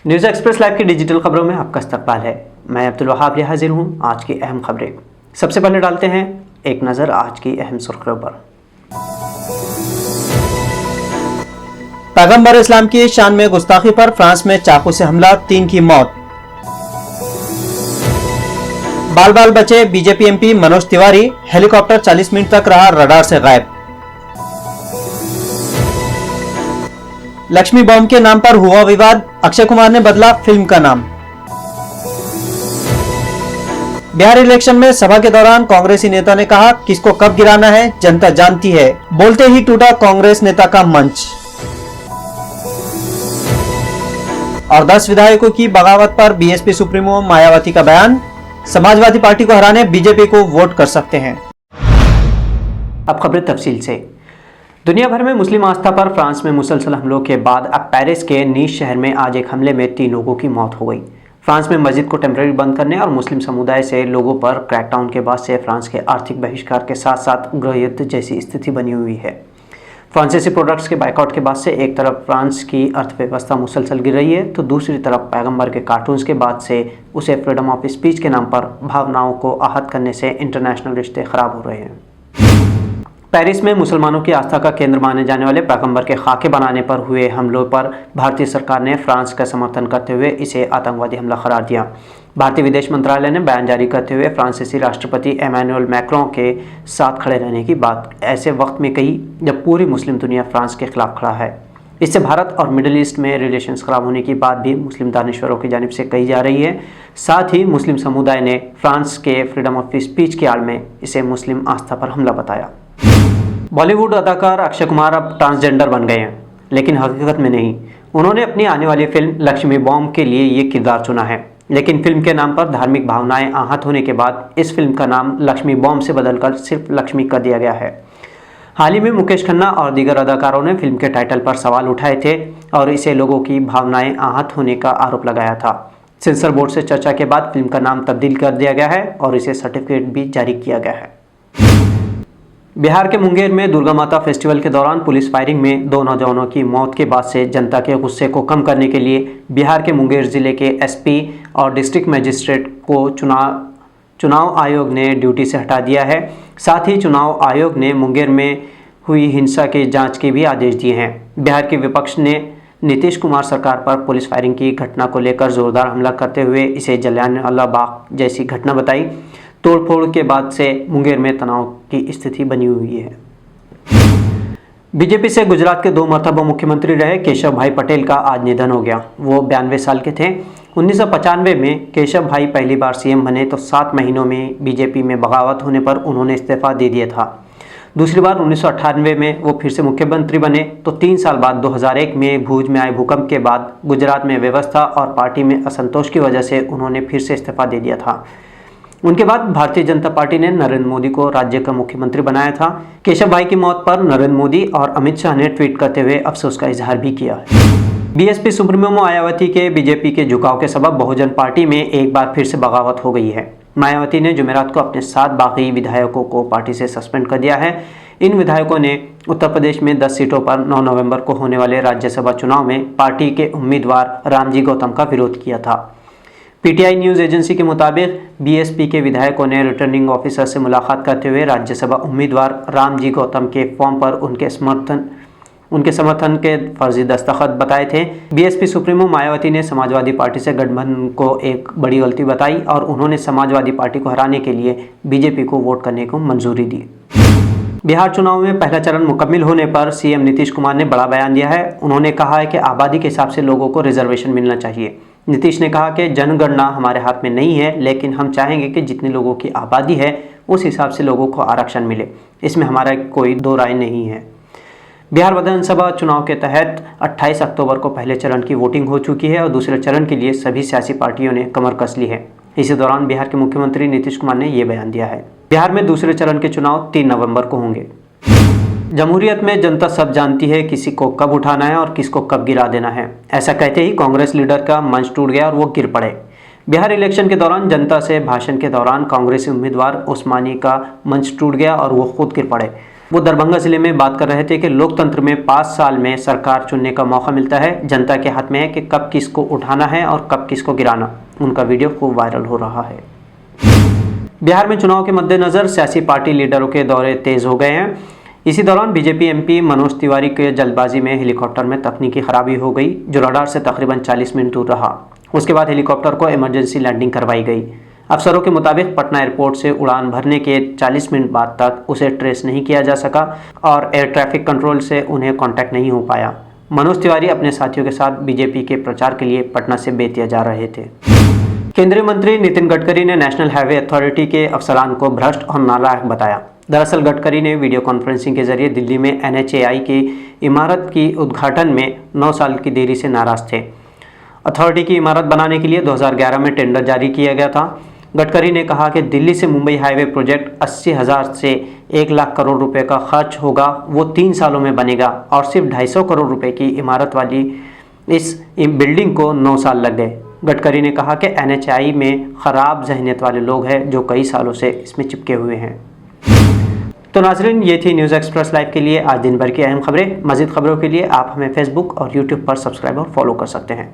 News express live की digital खबरों में आपका इस्तकबाल है। मैं अब्दुल वहाब लिए हाजिर हूँ आज की अहम खबरें। सबसे पहले डालते हैं एक नज़र आज की अहम सुर्खियों पर। पैगंबर इस्लाम की शान में गुस्ताखी पर फ्रांस में चाकू से हमला, 3 की मौत। बाल बाल बचे BJP MP Manoj Tiwari, helicopter 40 minute तक रहा रडार से गायब। लक्ष्मी बॉम्ब के नाम पर हुआ विवाद, अक्षय कुमार ने बदला फिल्म का नाम। बिहार इलेक्शन में सभा के दौरान कांग्रेसी नेता ने कहा, किसको कब गिराना है जनता जानती है। बोलते ही टूटा कांग्रेस नेता का मंच। और 10 विधायकों की बगावत पर बीएसपी सुप्रीमो मायावती का बयान, समाजवादी पार्टी को हराने बीजेपी को वोट कर सकते हैं। अब खबरें तफसील से। दुनिया भर में मुस्लिम आस्था पर फ्रांस में मुसलसल हमलों के बाद अब पेरिस के नीस शहर में आज एक हमले में 3 लोगों की मौत हो गई। फ्रांस में मस्जिद को टेम्परेरी बंद करने और मुस्लिम समुदाय से लोगों पर क्रैकडाउन के बाद से फ्रांस के आर्थिक बहिष्कार के साथ साथ गृह युद्ध जैसी स्थिति बनी हुई है। फ्रांसीसी प्रोडक्ट्स के बाइकआउट के बाद से एक तरफ फ्रांस की अर्थव्यवस्था मुसलसल गिर रही है, तो दूसरी तरफ पैगंबर के कार्टून्स के बाद से उसे फ्रीडम ऑफ स्पीच के नाम पर भावनाओं को आहत करने से इंटरनेशनल रिश्ते खराब हो रहे हैं। पेरिस में मुसलमानों की आस्था का केंद्र माने जाने वाले पैगंबर के खाके बनाने पर हुए हमलों पर भारतीय सरकार ने फ्रांस का समर्थन करते हुए इसे आतंकवादी हमला करार दिया। भारतीय विदेश मंत्रालय ने बयान जारी करते हुए फ्रांसीसी राष्ट्रपति इमैनुअल मैक्रों के साथ खड़े रहने की बात ऐसे वक्त में कही जब पूरी मुस्लिम दुनिया फ्रांस के खिलाफ खड़ा है। इससे भारत और मिडिल ईस्ट में रिलेशंस खराब होने की बात भी मुस्लिम दानिश्वरों की जानिब से कही जा रही है। साथ ही मुस्लिम समुदाय ने फ्रांस के फ्रीडम ऑफ स्पीच की आड़ में इसे मुस्लिम आस्था पर हमला बताया। बॉलीवुड अदाकार अक्षय कुमार अब ट्रांसजेंडर बन गए हैं, लेकिन हकीकत में नहीं। उन्होंने अपनी आने वाली फिल्म लक्ष्मी बॉम्ब के लिए ये किरदार चुना है, लेकिन फिल्म के नाम पर धार्मिक भावनाएं आहत होने के बाद इस फिल्म का नाम लक्ष्मी बॉम्ब से बदलकर सिर्फ लक्ष्मी कर दिया गया है। हाल ही में मुकेश खन्ना और दीगर अदाकारों ने फिल्म के टाइटल पर सवाल उठाए थे और इसे लोगों की भावनाएं आहत होने का आरोप लगाया था। सेंसर बोर्ड से चर्चा के बाद फिल्म का नाम तब्दील कर दिया गया है और इसे सर्टिफिकेट भी जारी किया गया है। बिहार के मुंगेर में दुर्गा माता फेस्टिवल के दौरान पुलिस फायरिंग में 2 नौजवानों की मौत के बाद से जनता के गुस्से को कम करने के लिए बिहार के मुंगेर जिले के एसपी और डिस्ट्रिक्ट मजिस्ट्रेट को चुनाव आयोग ने ड्यूटी से हटा दिया है। साथ ही चुनाव आयोग ने मुंगेर में हुई हिंसा की जांच के भी आदेश दिए हैं। बिहार के विपक्ष ने नीतीश कुमार सरकार पर पुलिस फायरिंग की घटना को लेकर जोरदार हमला करते हुए इसे जलियांवाला बाग जैसी घटना बताई। तोड़फोड़ के बाद से मुंगेर में तनाव की स्थिति बनी हुई है। बीजेपी से गुजरात के 2 मरतबा मुख्यमंत्री रहे केशव भाई पटेल का आज निधन हो गया। वो 92 साल के थे। 1995 में केशव भाई पहली बार सीएम बने तो 7 महीनों में बीजेपी में बगावत होने पर उन्होंने इस्तीफा दे दिया था। दूसरी बार 1998 में वो फिर से मुख्यमंत्री बने तो 3 साल बाद 2001 में भुज में आए भूकंप के बाद गुजरात में व्यवस्था और पार्टी में असंतोष की वजह से उन्होंने फिर से इस्तीफा दे दिया था। उनके बाद भारतीय जनता पार्टी ने नरेंद्र मोदी को राज्य का मुख्यमंत्री बनाया था। केशव भाई की मौत पर नरेंद्र मोदी और अमित शाह ने ट्वीट करते हुए अफसोस का इजहार भी किया। बीएसपी सुप्रीमो मायावती के बीजेपी के झुकाव के सबब बहुजन पार्टी में एक बार फिर से बगावत हो गई है। मायावती ने जुमेरात को अपने 7 बाकी विधायकों को पार्टी से सस्पेंड कर दिया है। इन विधायकों ने उत्तर प्रदेश में 10 सीटों पर 9 नवंबर को होने वाले राज्यसभा चुनाव में पार्टी के उम्मीदवार रामजी गौतम का विरोध किया था। पीटीआई न्यूज़ एजेंसी के मुताबिक बीएसपी के विधायकों ने रिटर्निंग ऑफिसर से मुलाकात करते हुए राज्यसभा उम्मीदवार रामजी गौतम के फॉर्म पर उनके समर्थन के फर्जी दस्तखत बताए थे। बीएसपी सुप्रीमो मायावती ने समाजवादी पार्टी से गठबंधन को एक बड़ी गलती बताई और उन्होंने समाजवादी पार्टी को हराने के लिए बीजेपी को वोट करने को मंजूरी दी। बिहार चुनाव में पहला चरण मुकम्मिल होने पर सीएम नीतीश कुमार ने बड़ा बयान दिया है। उन्होंने कहा है कि आबादी के हिसाब से लोगों को रिजर्वेशन मिलना चाहिए। नीतीश ने कहा कि जनगणना हमारे हाथ में नहीं है, लेकिन हम चाहेंगे कि जितने लोगों की आबादी है उस हिसाब से लोगों को आरक्षण मिले। इसमें हमारा कोई दो राय नहीं है। बिहार विधानसभा चुनाव के तहत 28 अक्टूबर को पहले चरण की वोटिंग हो चुकी है और दूसरे चरण के लिए सभी सियासी पार्टियों ने कमर कस ली है। इसी दौरान बिहार के मुख्यमंत्री नीतीश कुमार ने ये बयान दिया है। बिहार में दूसरे चरण के चुनाव 3 नवंबर को होंगे। जमहूरियत में जनता सब जानती है किसी को कब उठाना है और किसको कब गिरा देना है। ऐसा कहते ही कांग्रेस लीडर का मंच टूट गया और वो गिर पड़े। बिहार इलेक्शन के दौरान जनता से भाषण के दौरान कांग्रेसी उम्मीदवार उस्मानी का मंच टूट गया और वो खुद गिर पड़े। वो दरभंगा जिले में बात कर रहे थे कि लोकतंत्र में 5 साल में सरकार चुनने का मौका मिलता है, जनता के हाथ में है कि कब किसको उठाना है और कब किसको गिराना। उनका वीडियो खूब वायरल हो रहा है। बिहार में चुनाव के मद्देनज़र सियासी पार्टी लीडरों के दौरे तेज हो गए हैं। इसी दौरान बीजेपी एमपी मनोज तिवारी के जल्दबाजी में हेलीकॉप्टर में तकनीकी खराबी हो गई, जो रडार से तकरीबन 40 मिनट दूर रहा। उसके बाद हेलीकॉप्टर को इमरजेंसी लैंडिंग करवाई गई। अफसरों के मुताबिक पटना एयरपोर्ट से उड़ान भरने के 40 मिनट बाद तक उसे ट्रेस नहीं किया जा सका और एयर ट्रैफिक कंट्रोल से उन्हें कांटेक्ट नहीं हो पाया। मनोज तिवारी अपने साथियों के साथ बीजेपी के प्रचार के लिए पटना से बेतिया जा रहे थे। केंद्रीय मंत्री नितिन गडकरी ने नेशनल हाईवे अथॉरिटी के अफसरान को भ्रष्ट और नालायक बताया। दरअसल गडकरी ने वीडियो कॉन्फ्रेंसिंग के जरिए दिल्ली में NHAI की इमारत की उद्घाटन में 9 साल की देरी से नाराज थे। अथॉरिटी की इमारत बनाने के लिए 2011 में टेंडर जारी किया गया था। गडकरी ने कहा कि दिल्ली से मुंबई हाईवे प्रोजेक्ट 80,000 से 1 लाख करोड़ रुपए का खर्च होगा, वो 3 सालों में बनेगा और सिर्फ 250 करोड़ रुपए की इमारत वाली इस बिल्डिंग को 9 साल लग गए। गडकरी ने कहा कि NHAI में ख़राब जहनियत वाले लोग हैं जो कई सालों से इसमें चिपके हुए हैं। तो नाज़रीन, ये थी न्यूज़ एक्सप्रेस लाइव के लिए आज दिन भर की अहम खबरें। मज़ीद खबरों के लिए आप हमें फेसबुक और यूट्यूब पर सब्सक्राइब और फॉलो कर सकते हैं।